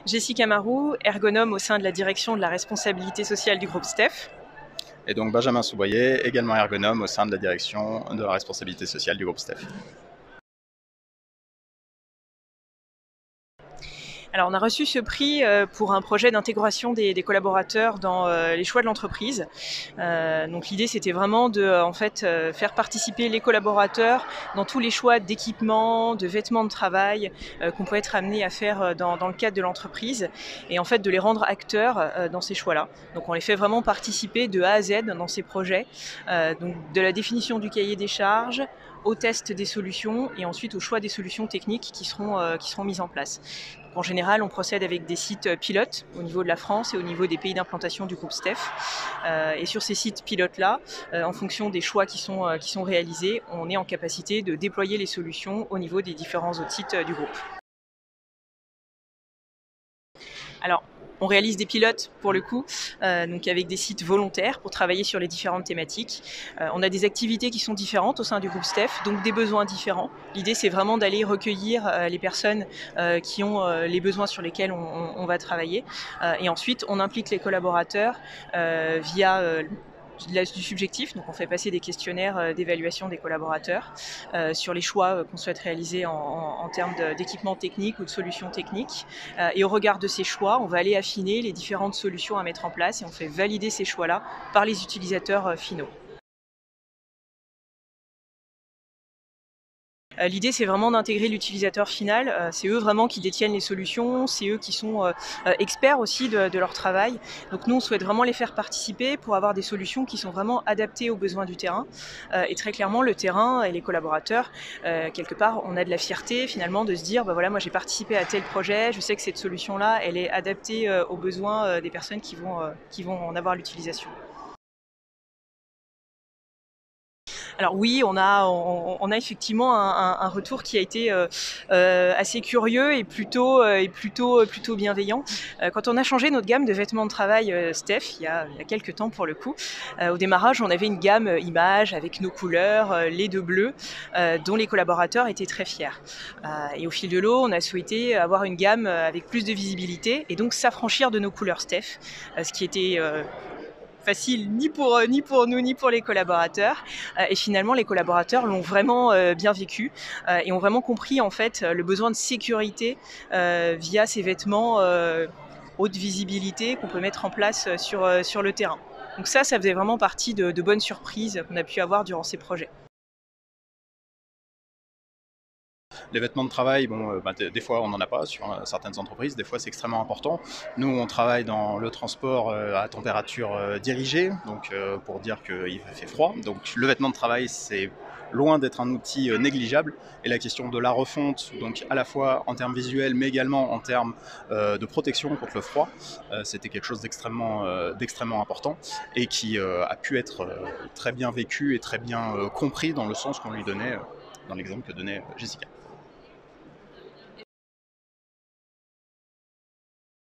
Jessica Marou, ergonome au sein de la direction de la responsabilité sociale du groupe STEF. Et donc Benjamin Souboyer, également ergonome au sein de la direction de la responsabilité sociale du groupe STEF. Alors on a reçu ce prix pour un projet d'intégration des collaborateurs dans les choix de l'entreprise. Donc l'idée c'était vraiment de faire participer les collaborateurs dans tous les choix d'équipements, de vêtements de travail qu'on peut être amené à faire dans le cadre de l'entreprise et en fait de les rendre acteurs dans ces choix-là. Donc on les fait vraiment participer de A à Z dans ces projets, donc de la définition du cahier des charges, au test des solutions et ensuite au choix des solutions techniques qui seront mises en place. En général, on procède avec des sites pilotes au niveau de la France et au niveau des pays d'implantation du groupe STEF. Et sur ces sites pilotes-là, en fonction des choix qui sont réalisés, on est en capacité de déployer les solutions au niveau des différents autres sites du groupe. Alors, on réalise des pilotes pour le coup, donc avec des sites volontaires pour travailler sur les différentes thématiques. On a des activités qui sont différentes au sein du groupe STEF, donc des besoins différents. L'idée c'est vraiment d'aller recueillir les personnes qui ont les besoins sur lesquels on va travailler. Et ensuite on implique les collaborateurs via du subjectif, donc on fait passer des questionnaires d'évaluation des collaborateurs sur les choix qu'on souhaite réaliser en termes d'équipement technique ou de solutions techniques. Et au regard de ces choix, on va aller affiner les différentes solutions à mettre en place et on fait valider ces choix-là par les utilisateurs finaux. L'idée, c'est vraiment d'intégrer l'utilisateur final. C'est eux vraiment qui détiennent les solutions, c'est eux qui sont experts aussi de leur travail. Donc nous, on souhaite vraiment les faire participer pour avoir des solutions qui sont vraiment adaptées aux besoins du terrain. Et très clairement, le terrain et les collaborateurs, quelque part, on a de la fierté finalement de se dire, voilà, moi j'ai participé à tel projet, je sais que cette solution-là, elle est adaptée aux besoins des personnes qui vont en avoir l'utilisation. Alors oui, on a effectivement un retour qui a été assez curieux et plutôt bienveillant. Quand on a changé notre gamme de vêtements de travail Steph, il y a quelques temps pour le coup, au démarrage, on avait une gamme images avec nos couleurs, les deux bleus, dont les collaborateurs étaient très fiers. Et au fil de l'eau, on a souhaité avoir une gamme avec plus de visibilité et donc s'affranchir de nos couleurs Steph, ce qui était facile ni pour nous ni pour les collaborateurs. Et finalement, les collaborateurs l'ont vraiment bien vécu et ont vraiment compris en fait le besoin de sécurité via ces vêtements haute visibilité qu'on peut mettre en place sur le terrain. Donc ça faisait vraiment partie de bonnes surprises qu'on a pu avoir durant ces projets. Les vêtements de travail, des fois on n'en a pas sur certaines entreprises, des fois c'est extrêmement important. Nous on travaille dans le transport à température dirigée, donc pour dire qu'il fait froid. Donc le vêtement de travail c'est loin d'être un outil négligeable et la question de la refonte, donc à la fois en termes visuels mais également en termes de protection contre le froid, c'était quelque chose d'extrêmement important et qui a pu être très bien vécu et très bien compris dans le sens qu'on lui donnait, dans l'exemple que donnait Jessica.